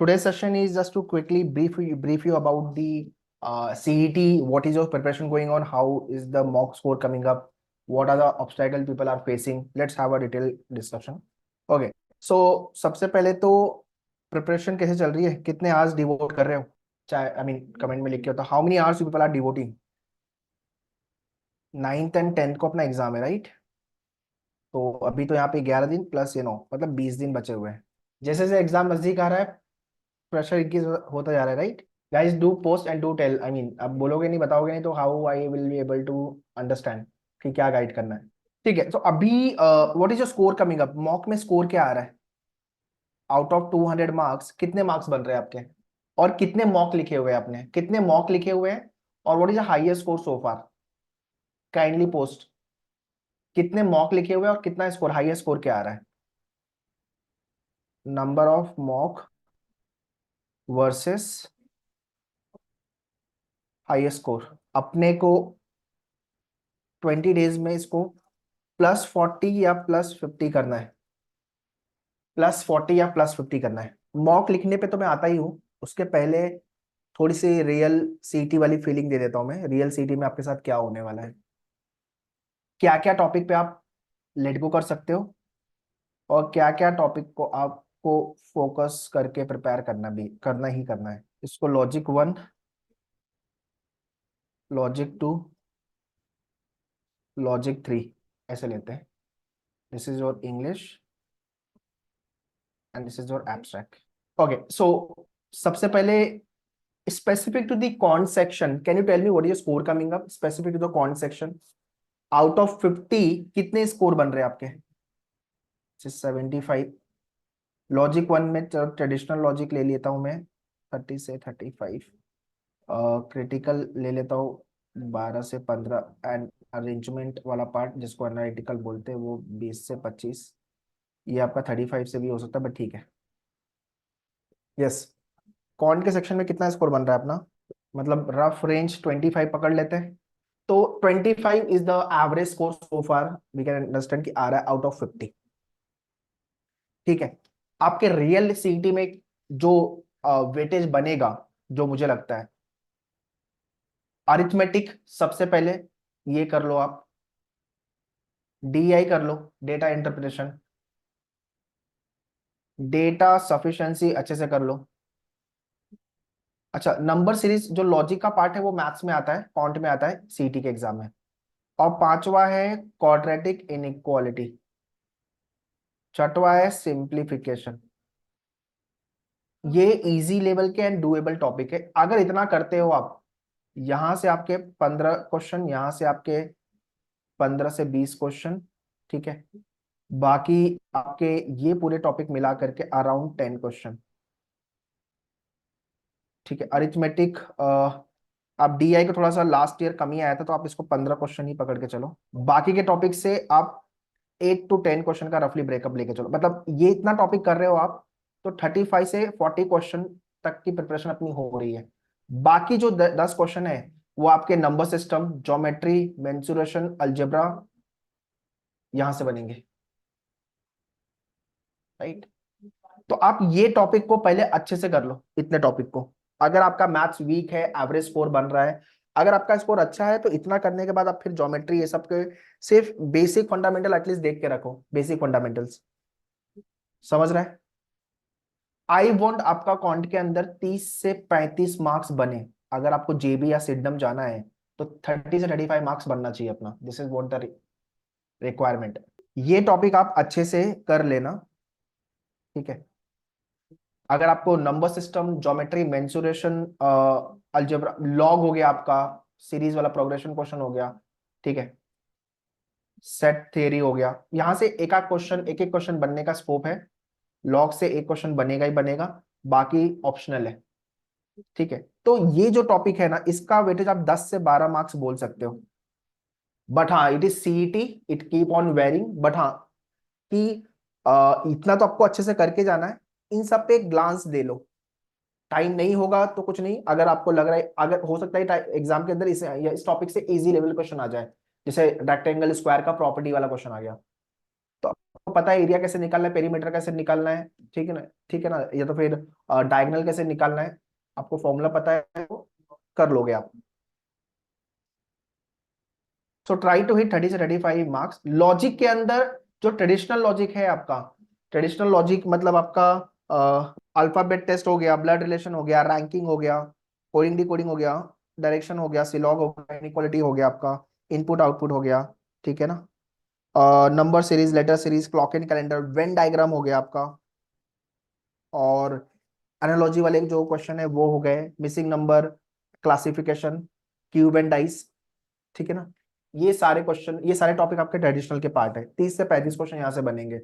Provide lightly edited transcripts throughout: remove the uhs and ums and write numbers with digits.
Today's session is just to quickly brief you about the CET. What is your preparation going on? How is the mock score coming up? What are the obstacles people are facing? Let's have a detailed discussion. Okay. So सबसे पहले तो preparation कैसे चल रही है? कितने hours devote कर रहे हो? चाहे कमेंट में लिख के बताओ. How many hours people are devoting? 9th and 10th को अपना एग्जाम है, राइट? तो अभी तो यहाँ पे 11 दिन प्लस 9, मतलब 20 दिन बचे हुए हैं. जैसे जैसे एग्जाम नजदीक आ रहा है, प्रेशर इंक्रीज होता जा रहा है, right? Guys, do post and do tell. अब बोलोगे नहीं, बताओगे नहीं, तो how I will be able to understand कि क्या गाइड करना है. ठीक है. तो अभी what is your score coming up? Mock में स्कोर क्या आ रहा है? आउट ऑफ 200 मार्क्स कितने मार्क्स बन रहे हैं आपके? और कितने मॉक लिखे हुए हैं आपने? कितने मॉक लिखे हुए हैं? और what is the highest score so far? Kindly post. कितने मॉक लिखे हुए हैं और कितना स्कोर, हाईएस्ट स्कोर क्या आ रहा है? Number of mock versus highest score. अपने को 20 डेज में इसको +40 या +50 करना है. +40 या +50 करना है. मॉक लिखने पे तो मैं आता ही हूँ. उसके पहले थोड़ी सी रियल सीटी वाली फीलिंग दे देता हूँ मैं. रियल सीटी में आपके साथ क्या होने वाला है, क्या क्या टॉपिक पे आप लेट गो कर सकते हो, और क्या क्या टॉपिक को आपको फोकस करके प्रिपेयर करना ही करना है. इसको लॉजिक 1, लॉजिक 2, लॉजिक 3 ऐसे लेते हैं. This is your English and this is your abstract. Okay. So सबसे पहले, specific to the quant section, can you tell me what is your score coming up specific to the quant section? Out of 50 कितने score बन रहे हैं आपके? 75. Logic 1 में traditional logic ले लेता हूं मैं, 30 से 35. क्रिटिकल ले लेता हूँ 12 से 15. एंड अरेंजमेंट वाला पार्ट जिसको एनालिटिकल बोलते हैं वो 20 से 25. ये आपका 35 से भी हो सकता है, बट ठीक है. यस. क्वांट के सेक्शन में कितना स्कोर बन रहा है अपना? मतलब रफ रेंज 25 पकड़ लेते हैं. तो 25 is the average score so far. We can understand कि आ रहा है आउट ऑफ 50. ठीक है. आपके रियल सीटी में जो वेटेज बनेगा, जो मुझे लगता है, अरिथमेटिक सबसे पहले ये कर लो आप. डीआई कर लो, डेटा इंटरप्रिटेशन. डेटा सफिशिएंसी अच्छे से कर लो. अच्छा, नंबर सीरीज जो लॉजिक का पार्ट है वो मैथ्स में आता है, क्वांट में आता है सीटी के एग्जाम में. और पांचवा है क्वाड्रेटिक इनइक्वालिटी. छठवा है सिंप्लीफिकेशन. ये इजी लेवल के एंड डुएबल टॉपिक है. अगर इतना करते हो आप, यहां से आपके 15 क्वेश्चन, यहां से आपके 15 से 20 क्वेश्चन. ठीक है. बाकी आपके ये पूरे टॉपिक मिला करके अराउंड 10 क्वेश्चन. ठीक है. अरिथमेटिक, आप डीआई को थोड़ा सा लास्ट ईयर कमी आया था, तो आप इसको 15 क्वेश्चन ही पकड़ के चलो. बाकी के टॉपिक से आप 8 to 10 क्वेश्चन का रफली ब्रेकअप लेके चलो. मतलब ये इतना टॉपिक कर रहे हो आप, तो 35 से 40 क्वेश्चन तक की प्रिपरेशन अपनी हो रही है. बाकी जो 10 क्वेश्चन है वो आपके number system, geometry, mensuration, algebra, यहां से बनेंगे, राइट? तो आप ये टॉपिक को पहले अच्छे से कर लो, इतने टॉपिक को. अगर आपका मैथ्स वीक है, एवरेज स्कोर बन रहा है. अगर आपका स्कोर अच्छा है, तो इतना करने के बाद आप फिर ज्योमेट्री, ये सब के सिर्फ बेसिक फंडामेंटल एटलीस्ट देख के रखो. बेसिक फंडामेंटल्स समझ रहा है? आई वॉन्ट आपका क्वांट के अंदर 30 से 35 मार्क्स बने. अगर आपको जेबी या सिडनम जाना है, तो 30 से 35 मार्क्स बनना चाहिए अपना. This is what the requirement. ये टॉपिक आप अच्छे से कर लेना. ठीक है. अगर आपको number system, geometry, mensuration, algebra, log हो गया आपका, सीरीज वाला प्रोग्रेशन क्वेश्चन हो गया. ठीक है. सेट थ्योरी हो गया. यहां से एक एक क्वेश्चन, एक एक क्वेश्चन बनने का स्कोप है. लॉग से एक क्वेश्चन बनेगा ही बनेगा, बाकी ऑप्शनल है. ठीक है. तो ये जो टॉपिक है ना, इसका वेटेज आप 10 से 12 मार्क्स बोल सकते हो. बट हाँ, it is CET, it keep on varying. But हाँ, कि इतना तो आपको अच्छे से करके जाना है. इन सब पे एक ग्लांस दे लो. टाइम नहीं होगा तो कुछ नहीं. अगर आपको लग रहा है, अगर हो सकता है एग्जाम के अंदर इस टॉपिक से इजी लेवल क्वेश्चन आ जाए, जैसे रेक्टेंगल स्क्वायर का प्रॉपर्टी वाला क्वेश्चन आ गया, तो पता है एरिया कैसे निकालना है, पेरीमीटर कैसे निकालना है, ठीक है ना, ठीक है ना, या तो फिर डायगोनल कैसे निकालना है, आपको फॉर्मूला पता है तो कर लोगे आप। सो ट्राई टू हिट 30 से 35 मार्क्स। लॉजिक के अंदर जो ट्रेडिशनल लॉजिक है आपका, ट्रेडिशनल लॉजिक मतलब आपका अल्फाबेट टेस्ट हो गया, ब्लड रिलेशन हो गया, रैंकिंग हो गया, कोडिंग डिकोडिंग हो गया, डायरेक्शन हो गया, सिलॉग हो गया, इनइक्वालिटी हो गया आपका, इनपुट आउटपुट हो गया, ठीक है ना, number series, letter series, clock and calendar, Venn diagram हो गया आपका, और एनालॉजी वाले जो क्वेश्चन है वो हो गए, missing number, classification, cube and dice, ठीक है ना। ये सारे क्वेश्चन, ये सारे टॉपिक आपके ट्रेडिशनल के पार्ट है, 30 से 35 क्वेश्चन यहाँ से बनेंगे।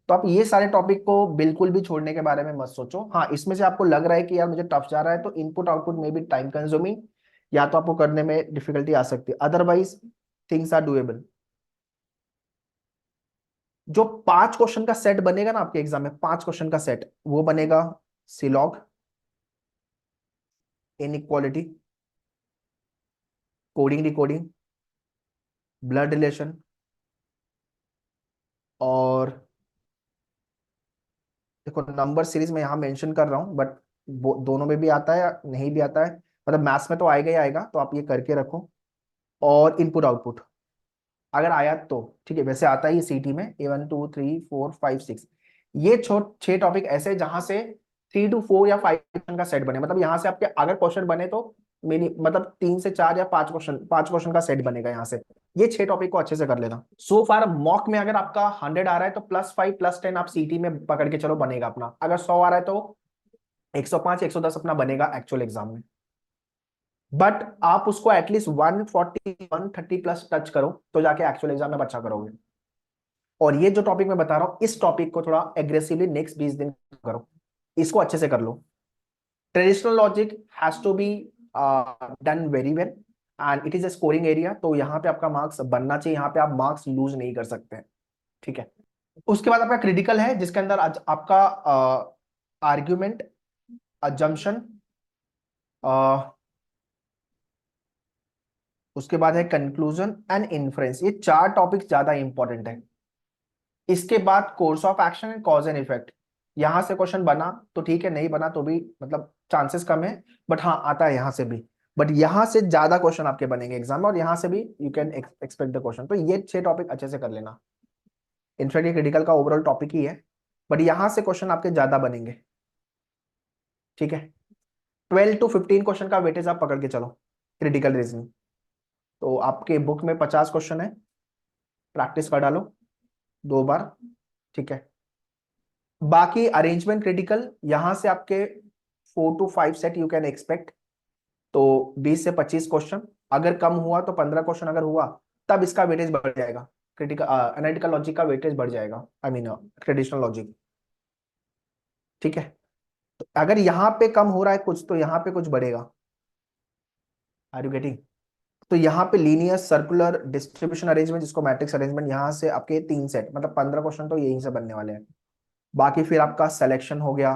तो आप ये सारे टॉपिक को बिल्कुल भी छोड़ने के बारे में मत सोचो। हाँ, इसमें से आपको लग रहा है कि यार मुझे टफ जा रहा है, तो इनपुट आउटपुट में भी टाइम कंज्यूमिंग, या तो आपको करने में डिफिकल्टी आ सकती है, अदरवाइज थिंग्स आर डूएबल। जो 5 क्वेश्चन का सेट बनेगा ना आपके एग्जाम में, 5 क्वेश्चन का सेट, वो बनेगा सिलॉग, inequality, coding decoding, blood relation, और देखो नंबर सीरीज में यहाँ मेंशन कर रहा हूँ, बट दोनों में भी आता है या नहीं भी आता है, मतलब मैथ्स में तो आएगा ही आएगा, तो आप ये करके रखो। और इनपुट आउटपुट अगर आया तो ठीक है, वैसे आता ही सीटी में A1 2 3 4 5 6, ये 6 टॉपिक ऐसे जहां से 3 to 4 या 5 क्वेश्चन का सेट बने, मतलब यहाँ से आपके अगर क्वेश्चन बने तो मिनी मतलब 3 से 4 या 5 क्वेश्चन, 5 क्वेश्चन का सेट बनेगा यहाँ से। ये 6 टॉपिक को अच्छे से कर लेना। सो फार मॉक में अगर आपका 100 आ रहा है तो +5 +10 आप सीटी में पकड़ के चलो, बनेगा अपना। अगर 100 आ रहा है तो 105 110 अपना बनेगा एक्चुअल एग्जाम में। बट आप उसको एटलीस्ट 140 130 प्लस टच करो, तो जाके एक्चुअल एग्जाम में अच्छा करोगे। और ये जो टॉपिक मैं बता रहा हूँ, इस टॉपिक को थोड़ा एग्रेसिवली नेक्स्ट 20 दिन करो, इसको अच्छे से कर लो। Traditional logic has to be done very well, and it is a scoring area, तो यहाँ पे आपका मार्क्स बनना चाहिए, यहाँ पे आप मार्क्स लूज नहीं कर सकते हैं, ठीक है। उसके बाद आपका क्रिटिकल है, जिसके अंदर आज आपका आर्ग्यूमेंट, अजम्पशन, उसके बाद है कंक्लूजन एंड इन्फ्रेंस। ये 4 टॉपिक ज्यादा इंपॉर्टेंट है। इसके बाद course of action and cause and effect. यहां से क्वेश्चन बना तो ठीक है, नहीं बना तो भी मतलब चांसेस कम है, बट हाँ आता है यहां से भी। बट यहां से ज्यादा क्वेश्चन आपके बनेंगे एग्जाम में, और यहां से भी you can expect the question. तो ये 6 टॉपिक अच्छे से कर लेना। इनफैक्ट ये क्रिटिकल का ओवरऑल टॉपिक ही है, बट यहां से क्वेश्चन आपके ज्यादा बनेंगे, ठीक है। 12 to 15 क्वेश्चन का वेटेज आप पकड़ के चलो क्रिटिकल रीजनिंग। तो आपके बुक में 50 क्वेश्चन है, प्रैक्टिस कर डालो 2 बार, ठीक है। बाकी अरेंजमेंट क्रिटिकल, यहां से आपके 4 to 5 set you can expect. तो 20 से 25 क्वेश्चन, अगर कम हुआ तो 15 क्वेश्चन अगर हुआ, तब इसका वेटेज बढ़ जाएगा, क्रिटिकल एनालिटिकल लॉजिक का वेटेज बढ़ जाएगा, आई मीन ट्रेडिशनल लॉजिक, ठीक है। तो अगर यहाँ पे कम हो रहा है कुछ, तो यहाँ पे कुछ बढ़ेगा। Are you getting? तो यहाँ पे लीनियर सर्कुलर डिस्ट्रीब्यूशन अरेंजमेंट, जिसको मैट्रिक्स अरेंजमेंट, यहाँ से आपके 3 सेट, मतलब 15 क्वेश्चन तो यहीं से बनने वाले हैं। बाकी फिर आपका सिलेक्शन हो गया,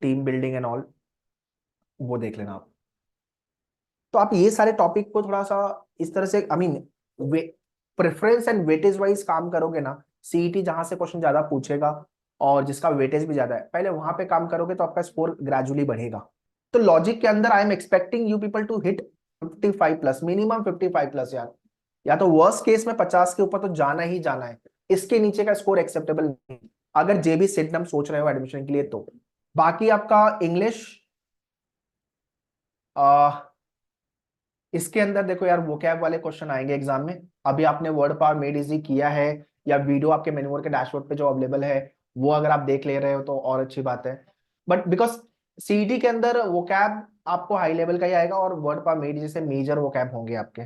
टीम बिल्डिंग एंड ऑल, वो देख लेना आप। तो आप ये सारे टॉपिक को थोड़ा सा इस तरह से, I mean preference and weightage wise काम करोगे ना, सीईटी जहां से क्वेश्चन ज्यादा पूछेगा और जिसका वेटेज भी ज्यादा है, पहले वहां पे काम करोगे तो आपका स्कोर ग्रेजुअली बढ़ेगा। तो लॉजिक के अंदर I am expecting you people to hit 55 plus, minimum 55 plus यार, या तो वर्स्ट केस में 50 के ऊपर तो जाना ही जाना है। इसके नीचे का स्कोर एक्सेप्टेबल नहीं, अगर जेबी सिडनम सोच रहे हो एडमिशन के लिए तो। बाकी आपका इंग्लिश, इसके अंदर देखो यार वोकैब वाले क्वेश्चन आएंगे एग्जाम में। अभी आपने वर्ड पावर मेड इजी किया है, या वीडियो आपके मेन्यूवर के डैशबोर्ड पे जो अवेलेबल है वो अगर आप देख ले रहे हो तो और अच्छी बात है। बट बिकॉज सीईटी के अंदर वोकैब आपको हाई लेवल का ही आएगा, और वर्ड पावर मेड जैसे मेजर वोकैब होंगे आपके,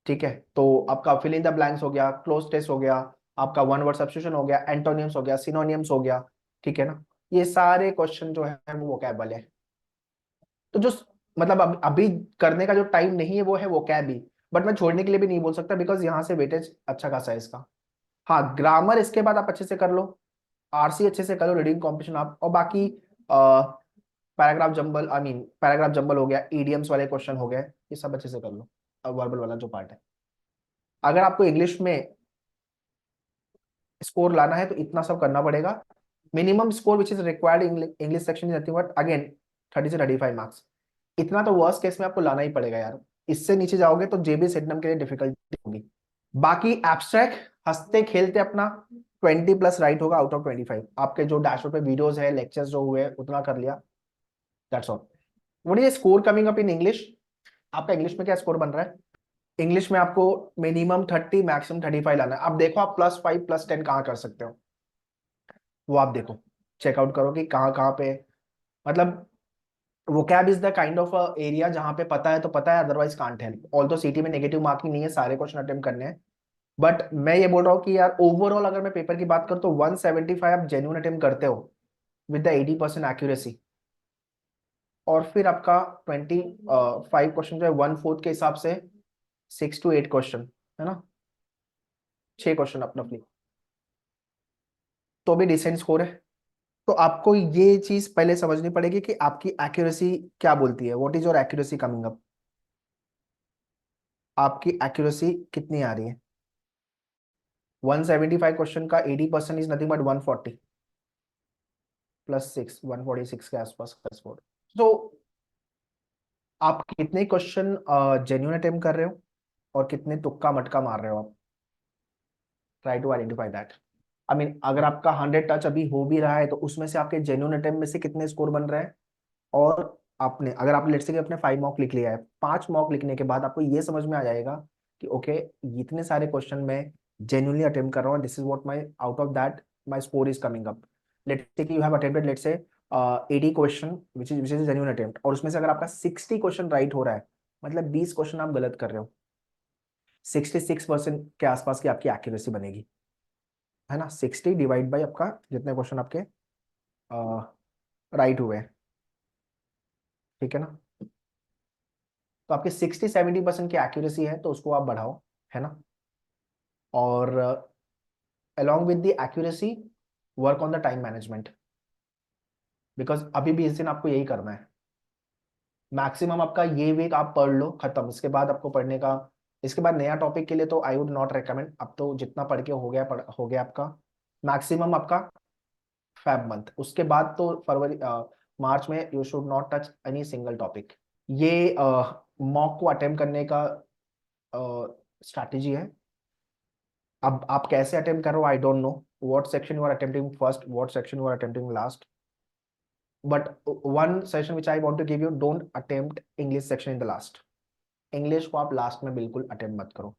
ठीक है। तो आपका फिल इन द ब्लैंक्स हो गया, क्लोज टेस्ट हो गया, आपका वन वर्ड सब्स्टिट्यूशन हो गया, एंटोनियम्स हो गया, सिनोनियम्स हो गया, ठीक है ना। ये सारे क्वेश्चन जो है वो वोकैब वाले हैं। तो जो मतलब अभी करने का जो टाइम नहीं है वो है वो कैब ही। बट मैं छोड़ने के लिए भी नहीं बोल सकता, बिकॉज यहाँ से वेटेज अच्छा खासा है इसका। हाँ, ग्रामर इसके बाद आप अच्छे से कर लो, आरसी अच्छे से कर लो, रीडिंग कॉम्पिटिशन आप, और बाकी paragraph jumble, I mean paragraph jumble हो गया, ईडियम्स वाले क्वेश्चन हो गए, ये सब अच्छे से कर लो, वर्बल वाला जो पार्ट है। अगर आपको इंग्लिश में स्कोर लाना है तो इतना सब करना पड़ेगा। Minimum score which is required English section is nothing but again 30 से 35 मार्क्स। इतना तो वर्स्ट केस में आपको लाना ही पड़ेगा यार। इससे नीचे जाओगे तो जेबी सिडनम के लिए डिफिकल्टी होगी। बाकी एब्स्ट्रैक्ट हंसते खेलते अपना 20+ राइट होगा आउट ऑफ 25। आपके जो डैशबोर्ड पे वीडियोस है, लेक्चर्स जो हुए उतना कर लिया, that's all. What is score coming up in English? आपका इंग्लिश में क्या स्कोर बन रहा है? इंग्लिश में आपको मिनिमम 30 मैक्सिमम 35 लाना है। अब देखो आप +5 +10 कहाँ कर सकते हो, वो आप देखो, चेकआउट करो कि कहाँ कहाँ पे, मतलब vocab is the kind of area जहाँ पे पता है तो पता है, अदरवाइज कांट हेल्प। ऑल्दो सीटी में नेगेटिव मार्किंग नहीं है, सारे क्वेश्चन अटेम्प्ट करने हैं। बट मैं ये बोल रहा हूँ कि यार ओवरऑल अगर मैं पेपर की बात करूँ तो 175 आप जेन्युइन अटेम्प्ट करते हो विद द 80% एक्यूरेसी, और फिर आपका 25 क्वेश्चन जो है 1/4 के हिसाब से 6 to 8 क्वेश्चन है ना, 6 क्वेश्चन अपना अपनी, तो भी डिसेंट स्कोर है। तो आपको ये चीज पहले समझनी पड़ेगी कि आपकी एक्यूरेसी क्या बोलती है, what is your accuracy coming up, आपकी एक्यूरेसी कितनी आ रही है। 175 क्वेश्चन का 80% इज नथिंग बट 140 +6, 146 के आसपास का स्कोर। तो आप कितने क्वेश्चन जेन्युइन अटेम्प्ट कर रहे हो और कितने तुक्का मटका मार रहे हो आप, try to identify that. I mean अगर आपका 100 टच अभी हो भी रहा है तो उसमें से आपके जेन्युइन अटेम्प्ट में से कितने स्कोर बन रहे हैं। और आपने अगर आप लेट्स से कि अपने 5 मॉक लिख लिया है, 5 मॉक लिखने के बाद आपको ये समझ में आ जाएगा कि ओके इतने सारे क्वेश्चन में जेन्युइनली अटेम्प्ट कर रहा हूँ, this is what my out of that my score is coming up. Let's say that you have attempted let's say 80 question which is genuine attempt, और उसमें से अगर आपका 60 क्वेश्चन राइट हो रहा है, मतलब 20 क्वेश्चन आप गलत कर रहे हो, 66% के आसपास की आपकी एक्यूरेसी बनेगी, है ना। 60 डिवाइड बाई आपका जितने क्वेश्चन आपके राइट हुए हैं, ठीक है ना। तो आपके 60-70% की एक्यूरेसी है तो उसको आप बढ़ाओ, है ना। और along with the accuracy work on the time management, because अभी भी इस दिन आपको यही करना है। मैक्सिमम आपका ये वीक आप पढ़ लो खत्म, इसके बाद आपको पढ़ने का, इसके बाद नया टॉपिक के लिए तो आई वुड नॉट रिकमेंड। अब तो जितना पढ़ के हो गया हो गया आपका मैक्सिमम आपका फेब मंथ, उसके बाद तो फरवरी मार्च में you should not touch any single topic. ये मॉक को अटेम्प्ट करने का स्ट्रैटेजी है। अब आप कैसे अटेम्प्ट कर रहे हो I don't know, what section you are attempting first, what section you are attempting last, but one session which I want to give you, don't attempt English section in the last. English को आप last में बिल्कुल attempt मत करो,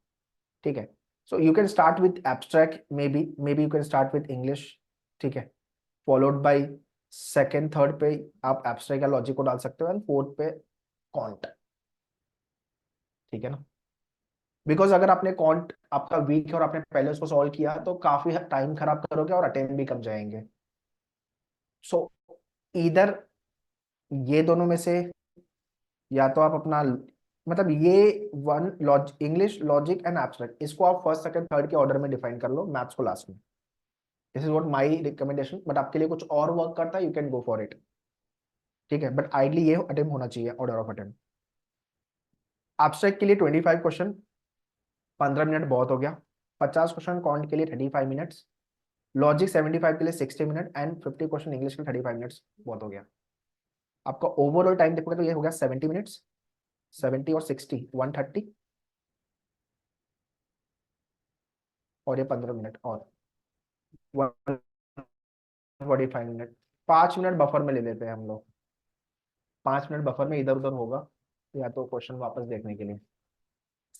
ठीक है। So you can start with abstract, may be you can start with English, ठीक है, फॉलोड बाय सेकेंड थर्ड पे आप एब्स्ट्रैक्ट या लॉजिक को डाल सकते हो, एंड फोर्थ पे कॉन्ट, ठीक है ना। बिकॉज अगर आपने कॉन्ट आपका वीक है और आपने पहले उसको सॉल्व किया तो काफी टाइम खराब करोगे और अटेम्प्ट भी कम जाएंगे। सो इधर ये दोनों में से, या तो आप अपना मतलब ये इंग्लिश लॉजिक एंड एब्स्ट्रैक्ट, इसको आप फर्स्ट सेकंड थर्ड के ऑर्डर में डिफाइन कर लो, मैथ्स को लास्ट में। This is what my recommendation, but आपके लिए कुछ और वर्क करता है you can go for it, ठीक है। बट आइडली ये अटेम्प्ट होना चाहिए, ऑर्डर ऑफ अटेम्प्ट। एब्स्ट्रैक्ट के लिए 25 क्वेश्चन, 15 मिनट बहुत हो गया। 50 क्वेश्चन कॉन्ट के लिए 35 मिनट्स, लॉजिक 75 के लिए 60 मिनट, एंड 50 क्वेश्चन इंग्लिश के 35 मिनट्स बहुत हो गया। आपका ओवरऑल टाइम देखोगे तो ये हो गया 70 मिनट्स, 70 और 60 130, और ये 15 मिनट और 145 मिनट। 5 मिनट बफर में ले लेते हैं हम लोग, 5 मिनट बफर में इधर उधर होगा या तो क्वेश्चन वापस देखने के लिए।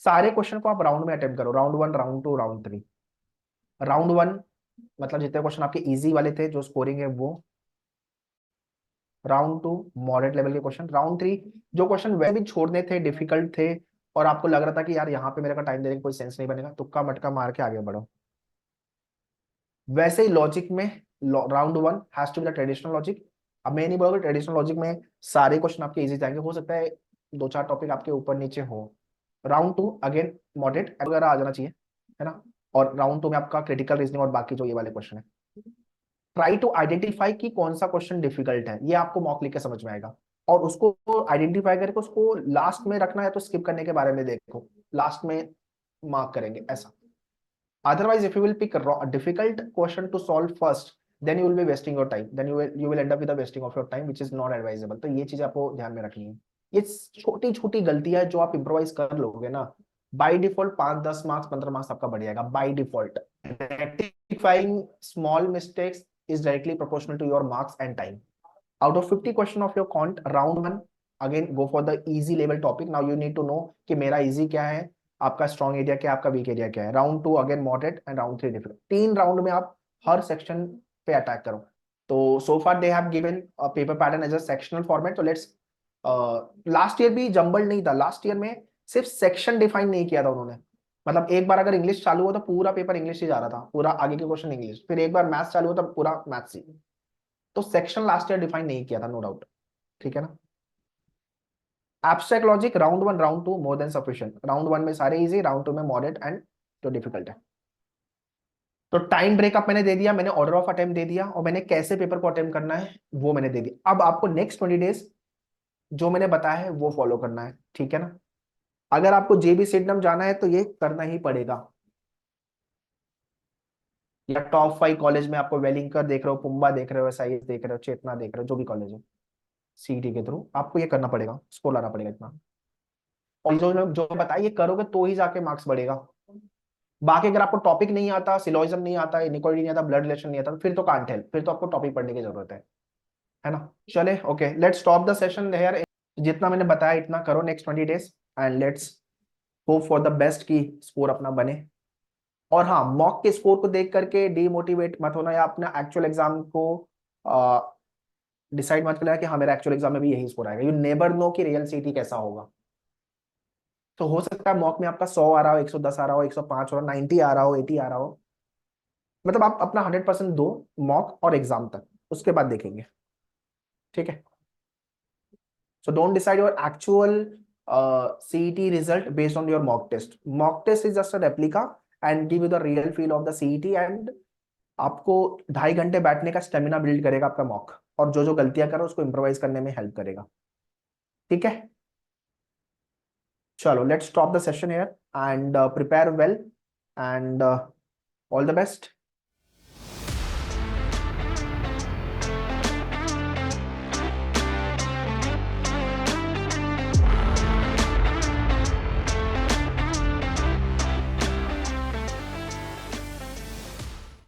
सारे क्वेश्चन को आप राउंड में अटेम्प्ट करो, राउंड 1 राउंड 2 राउंड 3। राउंड 1 मतलब जितने क्वेश्चन आपके इजी वाले थे जो स्कोरिंग है वो, राउंड 2 मॉडरेट लेवल के क्वेश्चन, राउंड 3 जो क्वेश्चन वैसे भी छोड़ने थे, डिफिकल्ट थे और आपको लग रहा था कि यार यहाँ पे मेरे का टाइम देने का कोई सेंस नहीं बनेगा, तुक्का मटका मार के आगे बढ़ो। वैसे ही लॉजिक में round 1 has to be the traditional logic. अब मैं नहीं बोलूंगा ट्रेडिशनल लॉजिक में सारे क्वेश्चन आपके इजी जाएंगे, हो सकता है 2-4 टॉपिक आपके ऊपर नीचे हो। राउंड 2 अगेन मॉडरेट वगैरह आ जाना चाहिए, है ना। और राउंड 2 में आपका क्रिटिकल रीजनिंग और बाकी जो ये वाले क्वेश्चन है, ट्राई टू आइडेंटिफाई कि कौन सा क्वेश्चन डिफिकल्ट है, ये आपको मॉक लिख के समझ में आएगा। और उसको आइडेंटिफाई करके उसको लास्ट में रखना है तो स्किप करने के बारे में देखो, लास्ट में मार्क करेंगे ऐसा। Otherwise, if you will pick a difficult question to solve first, then you will be wasting your time. Then you will end up with a wasting of your time, which is not advisable. तो ये चीज आपको ध्यान में रखनी है. ये छोटी छोटी गलतियां है जो आप इम्प्रोवाइज कर लोगे ना, बाय डिफॉल्ट 5, 10 मार्क्स 15 मार्क्स आपका बढ़ जाएगा by default. Rectifying small mistakes is directly proportional to your marks and time. Out of 50 question of your cont, round 1 again go for the easy level topic. Now you need to know कि मेरा easy क्या है, आपका strong area क्या है, आपका week area क्या है. Round 2 again moderate and round 3 difficult. 3 round में आप हर सेक्शन पे अटैक करो. तो so far they have given a paper pattern as a sectional format. तो लेट्स, लास्ट ईयर भी जंबल नहीं था. लास्ट ईयर में सिर्फ सेक्शन डिफाइन नहीं किया था उन्होंने. मतलब एक बार अगर इंग्लिश चालू हो तो पूरा पेपर इंग्लिश ही जा रहा था, पूरा आगे के क्वेश्चन इंग्लिश. फिर एक बार मैथ्स चालू हो तो पूरा मैथ्स ही. तो सेक्शन लास्ट ईयर डिफाइन नहीं किया था, नो डाउट. ठीक है ना. Abstract logic round 1 round 2 more than sufficient. Round 1 में सारे इजी, राउंड 2 में मॉडरेट एंड जो डिफिकल्ट है. तो टाइम ब्रेकअप मैंने दे दिया, मैंने ऑर्डर ऑफ अटेम्प्ट दे दिया, और मैंने कैसे पेपर को अटेम्प्ट करना है वो मैंने दे दिया. अब आपको नेक्स्ट 20 डेज जो मैंने बताया है वो फॉलो करना है. ठीक है ना. अगर आपको जेबी सिडनम जाना है तो ये करना ही पड़ेगा. या टॉप 5 कॉलेज में आपको वेलिंगकर देख रहे हो, पुम्बा देख रहे हो, एसआईएस देख रहे हो, चेतना देख रहे हो, जो भी कॉलेज है सीईटी के थ्रू आपको ये करना पड़ेगा, स्कोर लाना पड़ेगा इतना. और जो बताया ये करोगे तो ही जाके मार्क्स बढ़ेगा. बाकी अगर आपको टॉपिक नहीं आता, सिलोइज्म नहीं आता, इनइक्वालिटी नहीं आता, ब्लड रिलेशन नहीं आता, फिर तो कांट हेल्प, फिर तो आपको टॉपिक पढ़ने की जरूरत है ना. चले okay, let's stop the session here. जितना मैंने बताया इतना करो next 20 days and let's hope for the best की स्कोर अपना बने. और हाँ, मॉक के स्कोर को देख करके डीमोटिवेट मत होना, या अपना एक्चुअल एग्जाम को डिसाइड मत करना कि हाँ मेरा एक्चुअल एग्जाम में भी यही स्कोर आएगा. यू नेवर नो कि रियल सीटी कैसा होगा. तो हो सकता है मॉक में आपका 100 आ रहा हो, 110 आ रहा हो, 105 हो रहा हो, 90 आ रहा हो, 80 आ रहा हो. मतलब आप अपना 100% दो मॉक और एग्जाम तक, उसके बाद देखेंगे. ठीक है. So don't decide your actual CET result based on your mock test. Mock test is just a replica and give you the real feel of the CET. And आपको 2.5 घंटे बैठने का स्टेमिना बिल्ड करेगा आपका मॉक, और जो जो गलतियां करो उसको इम्प्रोवाइज करने में हेल्प करेगा. ठीक है. चलो let's stop the session here and prepare well and all the best.